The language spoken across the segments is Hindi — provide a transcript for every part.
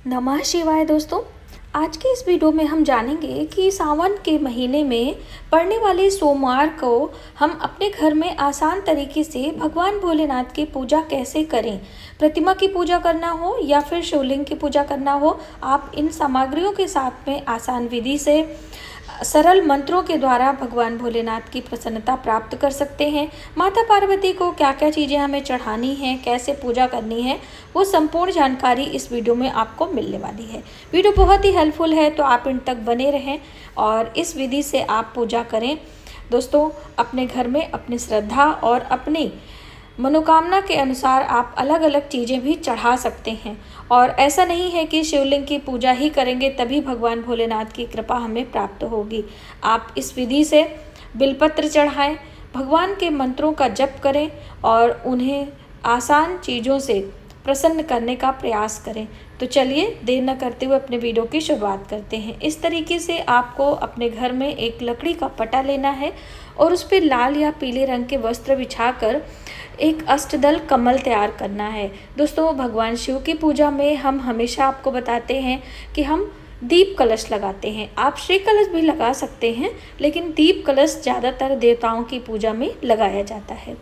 नमः शिवाय दोस्तों। आज के इस वीडियो में हम जानेंगे कि सावन के महीने में पड़ने वाले सोमवार को हम अपने घर में आसान तरीके से भगवान भोलेनाथ की पूजा कैसे करें। प्रतिमा की पूजा करना हो या फिर शिवलिंग की पूजा करना हो, आप इन सामग्रियों के साथ में आसान विधि से सरल मंत्रों के द्वारा भगवान भोलेनाथ की प्रसन्नता प्राप्त कर सकते हैं। माता पार्वती को क्या क्या चीज़ें हमें चढ़ानी हैं, कैसे पूजा करनी है, वो संपूर्ण जानकारी इस वीडियो में आपको मिलने वाली है। वीडियो बहुत ही हेल्पफुल है, तो आप इन तक बने रहें और इस विधि से आप पूजा करें। दोस्तों, अपने घर में अपनी श्रद्धा और अपनी मनोकामना के अनुसार आप अलग अलग चीज़ें भी चढ़ा सकते हैं। और ऐसा नहीं है कि शिवलिंग की पूजा ही करेंगे तभी भगवान भोलेनाथ की कृपा हमें प्राप्त होगी। आप इस विधि से बिलपत्र चढ़ाएं, भगवान के मंत्रों का जप करें और उन्हें आसान चीज़ों से प्रसन्न करने का प्रयास करें। तो चलिए देर न करते हुए अपने वीडियो की शुरुआत करते हैं। इस तरीके से आपको अपने घर में एक लकड़ी का पटा लेना है और उस पर लाल या पीले रंग के वस्त्र बिछाकर एक अष्टदल कमल तैयार करना है। दोस्तों, भगवान शिव की पूजा में हम हमेशा आपको बताते हैं कि हम दीप कलश लगाते हैं। आप श्री कलश भी लगा सकते हैं, लेकिन दीप कलश ज़्यादातर देवताओं की पूजा में लगाया जाता है।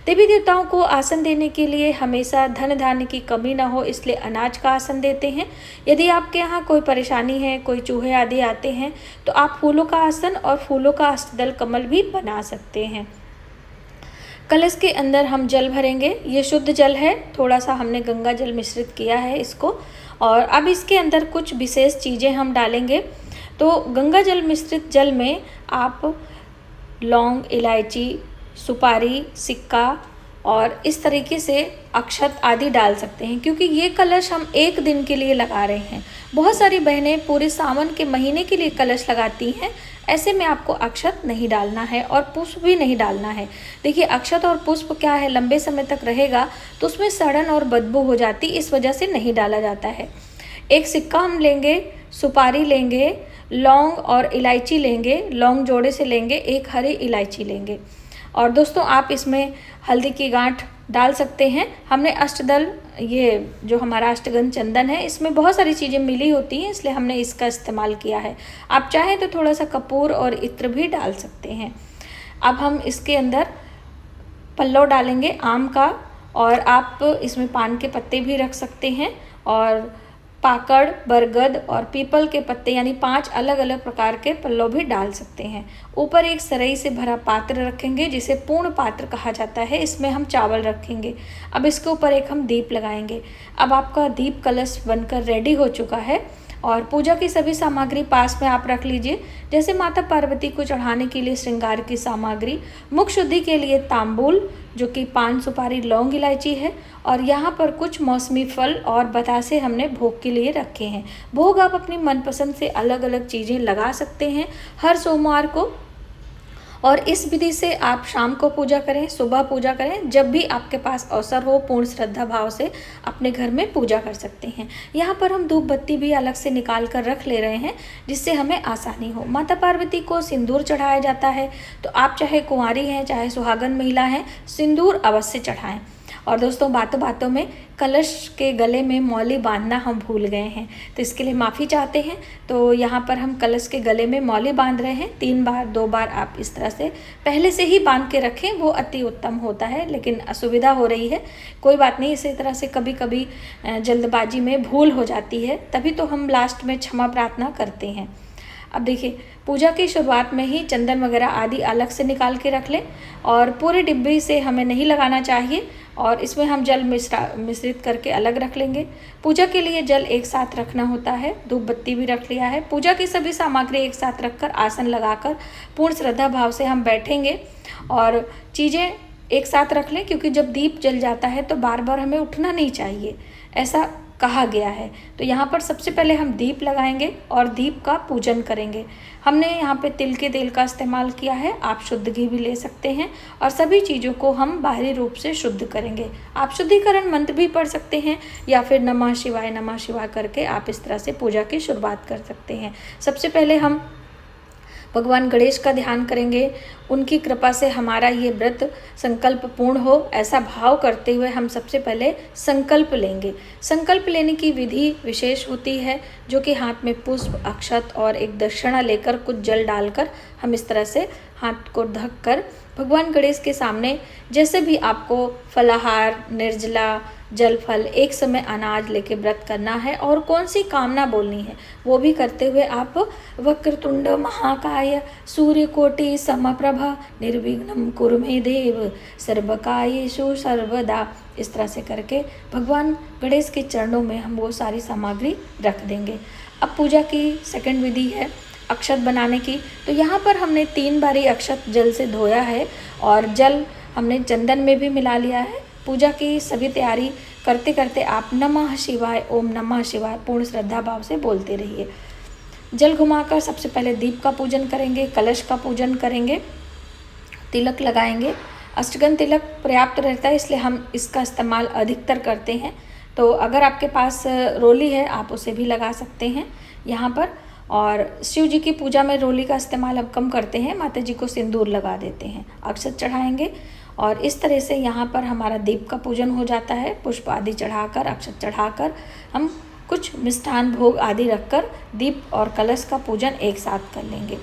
देवी देवताओं को आसन देने के लिए हमेशा धन धान्य की कमी न हो, इसलिए अनाज का आसन देते हैं। यदि आपके यहाँ कोई परेशानी है, कोई चूहे आदि आते हैं, तो आप फूलों का आसन और फूलों का अष्टदल कमल भी बना सकते हैं। कलश के अंदर हम जल भरेंगे। ये शुद्ध जल है, थोड़ा सा हमने गंगा जल मिश्रित किया है इसको। और अब इसके अंदर कुछ विशेष चीज़ें हम डालेंगे। तो गंगा जल मिश्रित जल में आप लौंग, इलायची, सुपारी, सिक्का और इस तरीके से अक्षत आदि डाल सकते हैं, क्योंकि ये कलश हम एक दिन के लिए लगा रहे हैं। बहुत सारी बहनें पूरे सावन के महीने के लिए कलश लगाती हैं। ऐसे में आपको अक्षत नहीं डालना है और पुष्प भी नहीं डालना है। देखिए, अक्षत और पुष्प क्या है, लंबे समय तक रहेगा तो उसमें सड़न और बदबू हो जाती, इस वजह से नहीं डाला जाता है। एक सिक्का हम लेंगे, सुपारी लेंगे, लौंग और इलायची लेंगे, लौंग जोड़े से लेंगे, एक हरी इलायची लेंगे। और दोस्तों, आप इसमें हल्दी की गांठ डाल सकते हैं। हमने अष्टदल, ये जो हमारा अष्टगंध चंदन है, इसमें बहुत सारी चीज़ें मिली होती हैं, इसलिए हमने इसका इस्तेमाल किया है। आप चाहें तो थोड़ा सा कपूर और इत्र भी डाल सकते हैं। अब हम इसके अंदर पल्लव डालेंगे आम का, और आप इसमें पान के पत्ते भी रख सकते हैं और पाकड़, बरगद और पीपल के पत्ते, यानी 5 अलग अलग प्रकार के पल्लव भी डाल सकते हैं। ऊपर एक सरई से भरा पात्र रखेंगे, जिसे पूर्ण पात्र कहा जाता है। इसमें हम चावल रखेंगे। अब इसके ऊपर एक हम दीप लगाएंगे। अब आपका दीप कलश बनकर रेडी हो चुका है और पूजा की सभी सामग्री पास में आप रख लीजिए। जैसे माता पार्वती को चढ़ाने के लिए श्रृंगार की सामग्री, मुख शुद्धि के लिए तांबूल, जो कि पान, सुपारी, लौंग, इलायची है, और यहाँ पर कुछ मौसमी फल और बतासे हमने भोग के लिए रखे हैं। भोग आप अपनी मनपसंद से अलग अलग चीज़ें लगा सकते हैं हर सोमवार को। और इस विधि से आप शाम को पूजा करें, सुबह पूजा करें, जब भी आपके पास अवसर हो, पूर्ण श्रद्धा भाव से अपने घर में पूजा कर सकते हैं। यहाँ पर हम धूप बत्ती भी अलग से निकाल कर रख ले रहे हैं, जिससे हमें आसानी हो। माता पार्वती को सिंदूर चढ़ाया जाता है, तो आप चाहे कुंवारी हैं, चाहे सुहागन महिला हैं, सिंदूर अवश्य चढ़ाएं। और दोस्तों, बातों बातों में कलश के गले में मौली बांधना हम भूल गए हैं, तो इसके लिए माफ़ी चाहते हैं। तो यहाँ पर हम कलश के गले में मौली बांध रहे हैं। 3 बार 2 बार आप इस तरह से पहले से ही बांध के रखें, वो अति उत्तम होता है। लेकिन असुविधा हो रही है, कोई बात नहीं, इसी तरह से कभी कभी जल्दबाजी में भूल हो जाती है, तभी तो हम लास्ट में क्षमा प्रार्थना करते हैं। अब देखिए, पूजा की शुरुआत में ही चंदन वगैरह आदि अलग से निकाल के रख लें, और पूरे डिब्बे से हमें नहीं लगाना चाहिए, और इसमें हम जल मिश्रित करके अलग रख लेंगे। पूजा के लिए जल एक साथ रखना होता है। धूप बत्ती भी रख लिया है। पूजा की सभी सामग्री एक साथ रखकर आसन लगाकर पूर्ण श्रद्धा भाव से हम बैठेंगे और चीज़ें एक साथ रख लें, क्योंकि जब दीप जल जाता है तो बार बार हमें उठना नहीं चाहिए, ऐसा कहा गया है। तो यहाँ पर सबसे पहले हम दीप लगाएंगे और दीप का पूजन करेंगे। हमने यहाँ पे तिल के तेल का इस्तेमाल किया है, आप शुद्ध घी भी ले सकते हैं। और सभी चीज़ों को हम बाहरी रूप से शुद्ध करेंगे। आप शुद्धिकरण मंत्र भी पढ़ सकते हैं, या फिर नमः शिवाय करके आप इस तरह से पूजा की शुरुआत कर सकते हैं। सबसे पहले हम भगवान गणेश का ध्यान करेंगे, उनकी कृपा से हमारा ये व्रत संकल्प पूर्ण हो, ऐसा भाव करते हुए हम सबसे पहले संकल्प लेंगे। संकल्प लेने की विधि विशेष होती है, जो कि हाथ में पुष्प, अक्षत और एक दक्षिणा लेकर कुछ जल डालकर हम इस तरह से हाथ को ढक कर भगवान गणेश के सामने, जैसे भी आपको फलाहार, निर्जला, जल फल, एक समय अनाज लेके व्रत करना है और कौन सी कामना बोलनी है वो भी करते हुए आप वक्रतुंड महाकाय सूर्यकोटि समप्रभा निर्विघ्नं कुरु मे देव सर्वकार्येषु सर्वदा, इस तरह से करके भगवान गणेश के चरणों में हम वो सारी सामग्री रख देंगे। अब पूजा की सेकंड विधि है अक्षत बनाने की। तो यहाँ पर हमने 3 बारी अक्षत जल से धोया है और जल हमने चंदन में भी मिला लिया है। पूजा की सभी तैयारी करते करते आप नमः शिवाय, ओम नमः शिवाय पूर्ण श्रद्धा भाव से बोलते रहिए। जल घुमाकर सबसे पहले दीप का पूजन करेंगे, कलश का पूजन करेंगे, तिलक लगाएंगे। अष्टगंध तिलक पर्याप्त रहता है, इसलिए हम इसका इस्तेमाल अधिकतर करते हैं। तो अगर आपके पास रोली है आप उसे भी लगा सकते हैं यहाँ पर। और शिव जी की पूजा में रोली का इस्तेमाल हम कम करते हैं, माता जी को सिंदूर लगा देते हैं। अक्षत चढ़ाएंगे और इस तरह से यहाँ पर हमारा दीप का पूजन हो जाता है। पुष्प आदि चढ़ाकर, अक्षत चढ़ाकर हम कुछ मिष्ठान भोग आदि रखकर दीप और कलश का पूजन एक साथ कर लेंगे।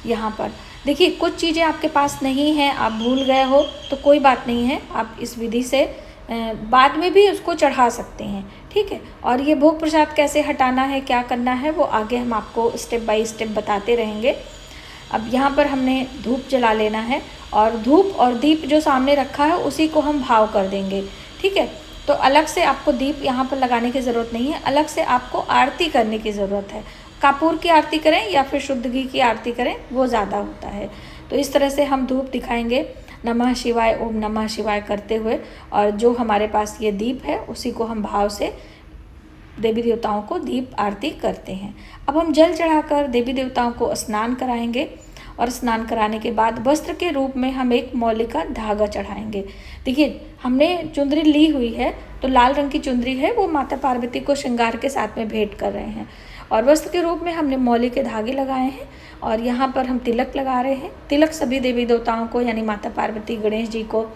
यहाँ पर देखिए कुछ चीज़ें आपके पास नहीं हैं, आप भूल गए हो तो कोई बात नहीं है, आप इस विधि से बाद में भी उसको चढ़ा सकते हैं, ठीक है। और ये भोग प्रसाद कैसे हटाना है, क्या करना है, वो आगे हम आपको स्टेप बाय स्टेप बताते रहेंगे। अब यहाँ पर हमने धूप जला लेना है और धूप और दीप जो सामने रखा है उसी को हम भाव कर देंगे, ठीक है। तो अलग से आपको दीप यहाँ पर लगाने की ज़रूरत नहीं है, अलग से आपको आरती करने की ज़रूरत है। कपूर की आरती करें या फिर शुद्ध घी की आरती करें, वो ज़्यादा होता है। तो इस तरह से हम धूप दिखाएंगे नमः शिवाय, ओम नमः शिवाय करते हुए, और जो हमारे पास ये दीप है उसी को हम भाव से देवी देवताओं को दीप आरती करते हैं। अब हम जल चढ़ाकर देवी देवताओं को स्नान कराएंगे और स्नान कराने के बाद वस्त्र के रूप में हम एक मौली का धागा चढ़ाएंगे। देखिए हमने चुंदरी ली हुई है, तो लाल रंग की चुंदरी है, वो माता पार्वती को श्रृंगार के साथ में भेंट कर रहे हैं और वस्त्र के रूप में हमने मौली के धागे लगाए हैं और यहाँ पर हम तिलक लगा रहे हैं। तिलक सभी देवी देवताओं को, यानी माता पार्वती, गणेश जी को,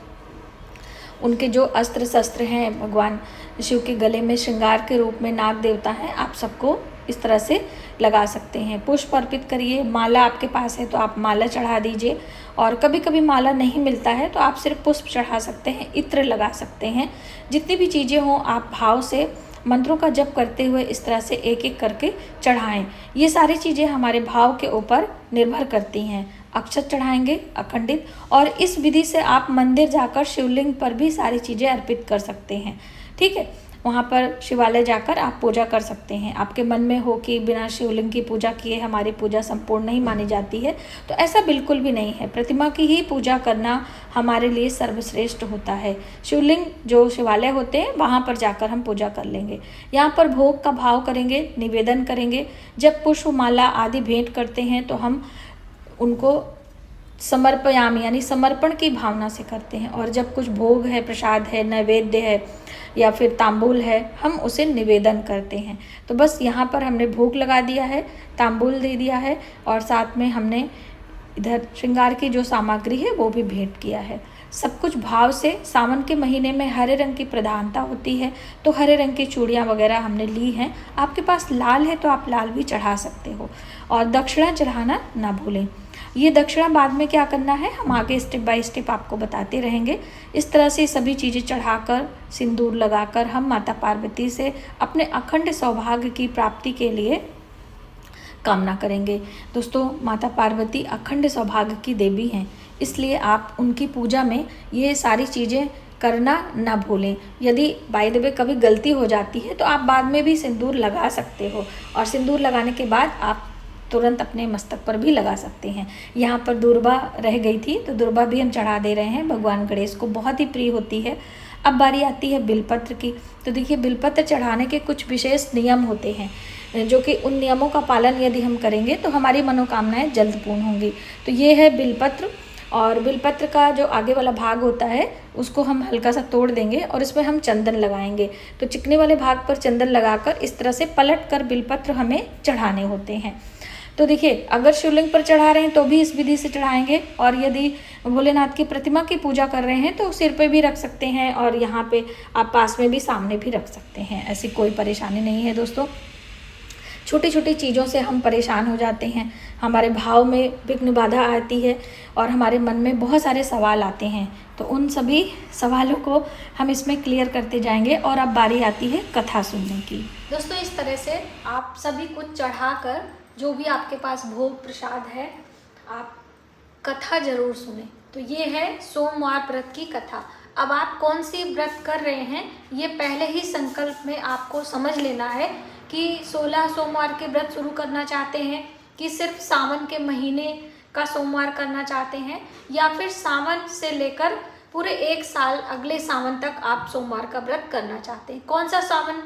उनके जो अस्त्र शस्त्र हैं, भगवान शिव के गले में श्रृंगार के रूप में नाग देवता हैं, आप सबको इस तरह से लगा सकते हैं। पुष्प अर्पित करिए, माला आपके पास है तो आप माला चढ़ा दीजिए, और कभी कभी माला नहीं मिलता है तो आप सिर्फ पुष्प चढ़ा सकते हैं, इत्र लगा सकते हैं। जितनी भी चीज़ें हों आप भाव से मंत्रों का जप करते हुए इस तरह से एक एक करके चढ़ाएं। ये सारी चीज़ें हमारे भाव के ऊपर निर्भर करती हैं। अक्षत चढ़ाएंगे अखंडित, और इस विधि से आप मंदिर जाकर शिवलिंग पर भी सारी चीज़ें अर्पित कर सकते हैं, ठीक है। वहाँ पर शिवालय जाकर आप पूजा कर सकते हैं। आपके मन में हो कि बिना शिवलिंग की पूजा किए हमारी पूजा संपूर्ण नहीं मानी जाती है, तो ऐसा बिल्कुल भी नहीं है। प्रतिमा की ही पूजा करना हमारे लिए सर्वश्रेष्ठ होता है। शिवलिंग जो शिवालय होते हैं वहाँ पर जाकर हम पूजा कर लेंगे। यहाँ पर भोग का भाव करेंगे, निवेदन करेंगे। जब पुष्प माला आदि भेंट करते हैं तो हम उनको समर्पयामी यानी समर्पण की भावना से करते हैं, और जब कुछ भोग है, प्रसाद है, नैवेद्य है या फिर तांबूल है, हम उसे निवेदन करते हैं। तो बस यहाँ पर हमने भोग लगा दिया है, तांबूल दे दिया है, और साथ में हमने इधर श्रृंगार की जो सामग्री है वो भी भेंट किया है। सब कुछ भाव से। सावन के महीने में हरे रंग की प्रधानता होती है, तो हरे रंग की चूड़ियाँ वगैरह हमने ली हैं। आपके पास लाल है तो आप लाल भी चढ़ा सकते हो, और दक्षिणा चढ़ाना ना भूलें। ये दक्षिणा बाद में क्या करना है हम आगे स्टेप बाय स्टेप आपको बताते रहेंगे। इस तरह से सभी चीज़ें चढ़ाकर, सिंदूर लगाकर हम माता पार्वती से अपने अखंड सौभाग्य की प्राप्ति के लिए कामना करेंगे। दोस्तों, माता पार्वती अखंड सौभाग्य की देवी हैं, इसलिए आप उनकी पूजा में ये सारी चीज़ें करना ना भूलें। यदि बाय द वे कभी गलती हो जाती है तो आप बाद में भी सिंदूर लगा सकते हो, और सिंदूर लगाने के बाद आप तुरंत अपने मस्तक पर भी लगा सकते हैं। यहाँ पर दुर्बा रह गई थी तो दुर्बा भी हम चढ़ा दे रहे हैं, भगवान गणेश को बहुत ही प्रिय होती है। अब बारी आती है बिलपत्र की। तो देखिए बिलपत्र चढ़ाने के कुछ विशेष नियम होते हैं, जो कि उन नियमों का पालन यदि हम करेंगे तो हमारी मनोकामनाएं जल्द पूर्ण होंगी। तो ये है बिलपत्र, और बिलपत्र का जो आगे वाला भाग होता है उसको हम हल्का सा तोड़ देंगे और इसमें हम चंदन लगाएंगे। तो चिकने वाले भाग पर चंदन लगाकर इस तरह से पलट कर बिलपत्र हमें चढ़ाने होते हैं। तो देखिए, अगर शिवलिंग पर चढ़ा रहे हैं तो भी इस विधि से चढ़ाएंगे, और यदि भोलेनाथ की प्रतिमा की पूजा कर रहे हैं तो सिर पे भी रख सकते हैं, और यहाँ पे आप पास में भी सामने भी रख सकते हैं। ऐसी कोई परेशानी नहीं है दोस्तों। छोटी छोटी चीज़ों से हम परेशान हो जाते हैं, हमारे भाव में विघ्न बाधा आती है और हमारे मन में बहुत सारे सवाल आते हैं। तो उन सभी सवालों को हम इसमें क्लियर करते जाएंगे। और अब बारी आती है कथा सुनने की। दोस्तों, इस तरह से आप सभी कुछ चढ़ाकर, जो भी आपके पास भोग प्रसाद है, आप कथा जरूर सुने। तो ये है सोमवार व्रत की कथा। अब आप कौन सी व्रत कर रहे हैं, ये पहले ही संकल्प में आपको समझ लेना है कि 16 सोमवार के व्रत शुरू करना चाहते हैं, कि सिर्फ सावन के महीने का सोमवार करना चाहते हैं, या फिर सावन से लेकर पूरे 1 साल अगले सावन तक आप सोमवार का व्रत करना चाहते हैं। कौन सा सावन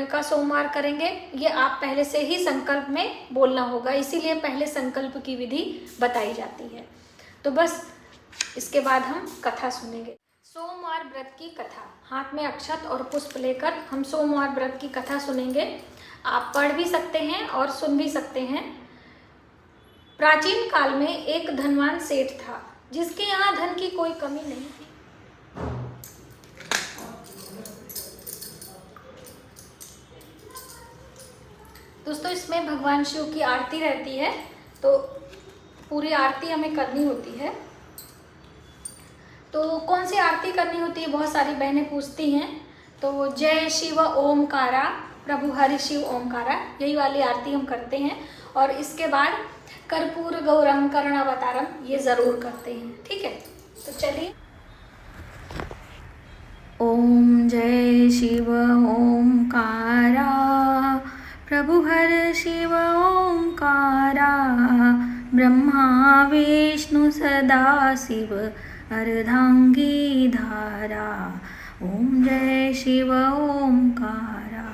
का सोमवार करेंगे, ये आप पहले से ही संकल्प में बोलना होगा, इसीलिए पहले संकल्प की विधि बताई जाती है। तो बस इसके बाद हम कथा सुनेंगे। सोमवार व्रत की कथा। हाथ में अक्षत और पुष्प लेकर हम सोमवार व्रत की कथा सुनेंगे। आप पढ़ भी सकते हैं और सुन भी सकते हैं। प्राचीन काल में एक धनवान सेठ था, जिसके यहाँ धन की कोई कमी नहीं थी। दोस्तों, इसमें भगवान शिव की आरती रहती है, तो पूरी आरती हमें करनी होती है। तो कौन सी आरती करनी होती है, बहुत सारी बहनें पूछती हैं। तो जय शिव ओमकारा प्रभु हरि शिव ओमकारा, यही वाली आरती हम करते हैं। और इसके बाद कर्पूर गौरम करुणावतारम, ये ज़रूर करते हैं। ठीक है, तो चलिए। ओम जय शिव ओमकारा प्रभु हर शिव ओमकारा, ब्रह्मा विष्णु सदा शिव अर्धांगी धारा, ओम जय शिव ओमकारा।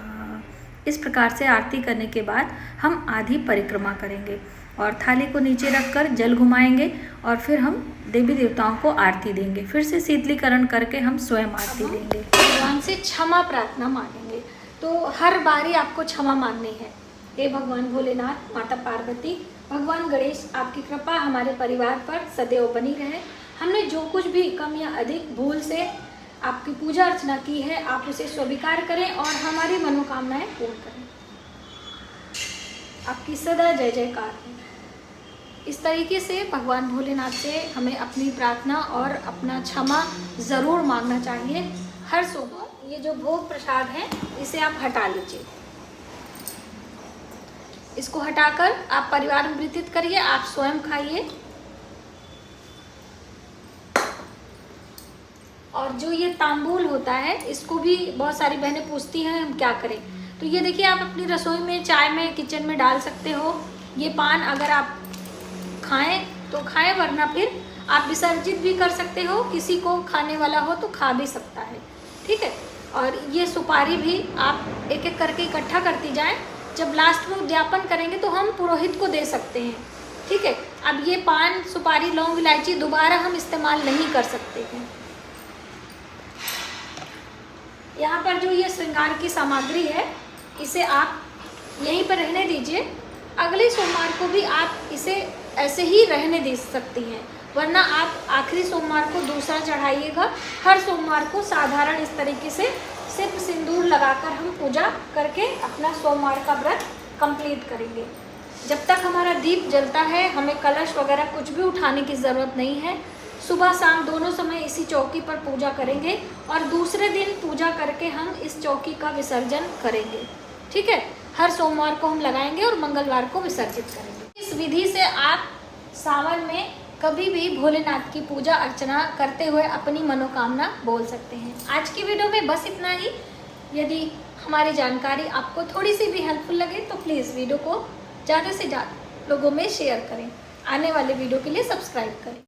इस प्रकार से आरती करने के बाद हम आधी परिक्रमा करेंगे और थाली को नीचे रखकर जल घुमाएंगे, और फिर हम देवी देवताओं को आरती देंगे। फिर से शीतलीकरण करके हम स्वयं आरती लेंगे। भगवान से क्षमा प्रार्थना मांगेंगे। तो हर बारी आपको क्षमा मांगनी है। हे भगवान भोलेनाथ, माता पार्वती, भगवान गणेश, आपकी कृपा हमारे परिवार पर सदैव बनी रहे। हमने जो कुछ भी कम या अधिक भूल से आपकी पूजा अर्चना की है, आप उसे स्वीकार करें और हमारी मनोकामनाएं पूर्ण करें। आपकी सदा जय जयकार है। इस तरीके से भगवान भोलेनाथ से हमें अपनी प्रार्थना और अपना क्षमा ज़रूर मांगना चाहिए हर सोमवार। ये जो भोग प्रसाद है, इसे आप हटा लीजिए। इसको हटाकर आप परिवार में वितरित करिए, आप स्वयं खाइए। और जो ये तांबूल होता है, इसको भी बहुत सारी बहनें पूछती हैं हम क्या करें। तो ये देखिए, आप अपनी रसोई में, चाय में, किचन में डाल सकते हो। ये पान अगर आप खाएं तो खाएं, वरना फिर आप विसर्जित भी कर सकते हो। किसी को खाने वाला हो तो खा भी सकता है। ठीक है, और ये सुपारी भी आप एक एक करके इकट्ठा करती जाएं। जब लास्ट में उद्यापन करेंगे तो हम पुरोहित को दे सकते हैं। ठीक है, अब ये पान, सुपारी, लौंग, इलायची दोबारा हम इस्तेमाल नहीं कर सकते हैं। यहाँ पर जो ये श्रृंगार की सामग्री है, इसे आप यहीं पर रहने दीजिए। अगले सोमवार को भी आप इसे ऐसे ही रहने दे सकती हैं, वरना आप आखिरी सोमवार को दूसरा चढ़ाइएगा। हर सोमवार को साधारण इस तरीके से सिर्फ सिंदूर लगाकर हम पूजा करके अपना सोमवार का व्रत कंप्लीट करेंगे। जब तक हमारा दीप जलता है, हमें कलश वगैरह कुछ भी उठाने की ज़रूरत नहीं है। सुबह शाम दोनों समय इसी चौकी पर पूजा करेंगे और दूसरे दिन पूजा करके हम इस चौकी का विसर्जन करेंगे। ठीक है, हर सोमवार को हम लगाएंगे और मंगलवार को विसर्जित करेंगे। इस विधि से आप सावन में कभी भी भोलेनाथ की पूजा अर्चना करते हुए अपनी मनोकामना बोल सकते हैं। आज की वीडियो में बस इतना ही। यदि हमारी जानकारी आपको थोड़ी सी भी हेल्पफुल लगे तो प्लीज़ वीडियो को ज़्यादा से ज़्यादा लोगों में शेयर करें। आने वाले वीडियो के लिए सब्सक्राइब करें।